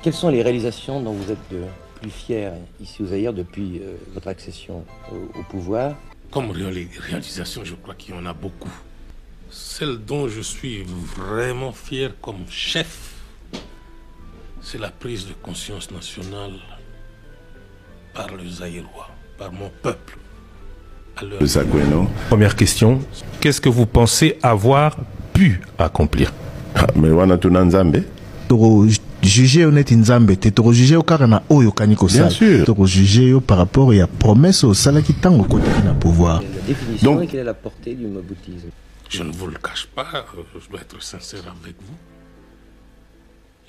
Quelles sont les réalisations dont vous êtes le plus fier ici au Zaïre depuis votre accession au pouvoir? Comme réalisation, je crois qu'il y en a beaucoup. Celle dont je suis vraiment fier comme chef, c'est la prise de conscience nationale par le Zaïrois, par mon peuple. Première question, qu'est-ce que vous pensez avoir pu accomplir? Juger honnête Nzambe, te juger au carana oyo kaniko sa. Bien sûr. Te juger par rapport à la promesse au sala qui tang au côté na pouvoir. La définition et quelle est la portée du maboutisme? Je ne vous le cache pas, je dois être sincère avec vous.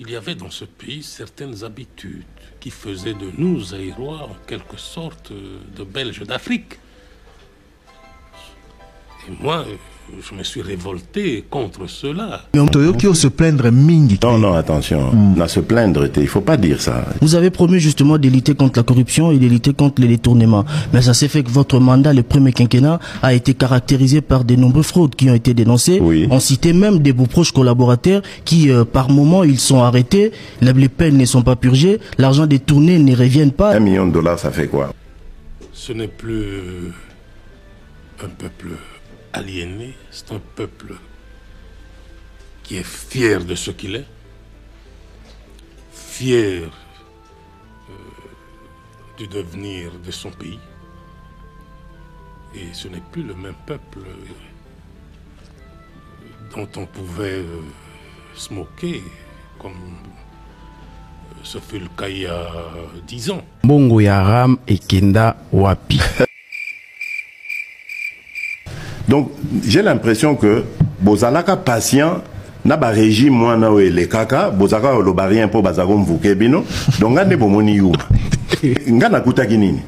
Il y avait dans ce pays certaines habitudes qui faisaient de nous, Zaïrois, en quelque sorte de Belges d'Afrique. Et moi, je me suis révolté contre cela. Se plaindre mingi. Non, attention. À se plaindre, il ne faut pas dire ça. Vous avez promis justement de lutter contre la corruption et de lutter contre les détournements. Mais ça s'est fait que votre mandat, le premier quinquennat, a été caractérisé par de nombreuses fraudes qui ont été dénoncées. Oui. On citait même des vos proches collaborateurs qui, par moment, ils sont arrêtés, les peines ne sont pas purgées, l'argent détourné ne revient pas. $1 million, ça fait quoi? Ce n'est plus un peuple aliéné, c'est un peuple qui est fier de ce qu'il est, fier du devenir de son pays. Et ce n'est plus le même peuple dont on pouvait se moquer, comme ce fut le cas il y a 10 ans. Bongo Yaram et Kenda Wapi. Donc, j'ai l'impression que Bozalaka patient n'a pas régime moi na les kaka Bozaka le barien pour Bazagom Vukebino. Donc, ngane bomoni yuma. Ngana kuta kinini.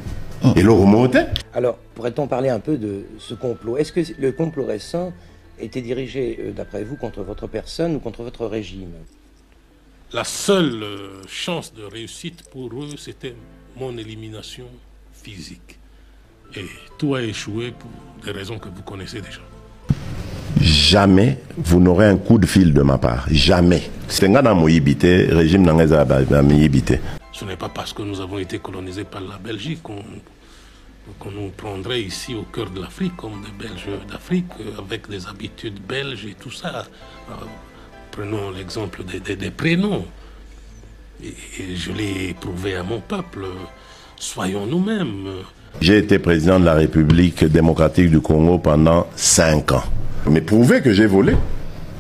Et le remonte. Alors, pourrait-on parler un peu de ce complot? Est-ce que le complot récent était dirigé, d'après vous, contre votre personne ou contre votre régime? La seule chance de réussite pour eux, c'était mon élimination physique. Et tout a échoué pour des raisons que vous connaissez déjà. Jamais vous n'aurez un coup de fil de ma part. Jamais. C'est un gars moïbité, régime n'angeza moïbité. Ce n'est pas parce que nous avons été colonisés par la Belgique qu'on nous prendrait ici au cœur de l'Afrique comme des Belges d'Afrique avec des habitudes belges et tout ça. Prenons l'exemple des prénoms. Et je l'ai prouvé à mon peuple. Soyons nous-mêmes. J'ai été président de la République démocratique du Congo pendant 5 ans. Mais prouvez que j'ai volé.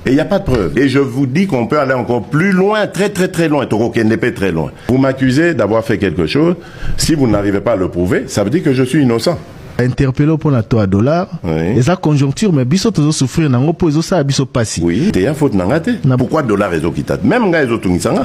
Et il n'y a pas de preuve. Et je vous dis qu'on peut aller encore plus loin, très loin. Très loin. Vous m'accusez d'avoir fait quelque chose. Si vous n'arrivez pas à le prouver, ça veut dire que je suis innocent. Interpellé pour la $, et sa conjoncture, mais biso toujours souffrir, n'ango pozo ça biso passi. Oui, t'es un faute n'angate. Pourquoi dollar est au kitat? Même gars est au tungisanga.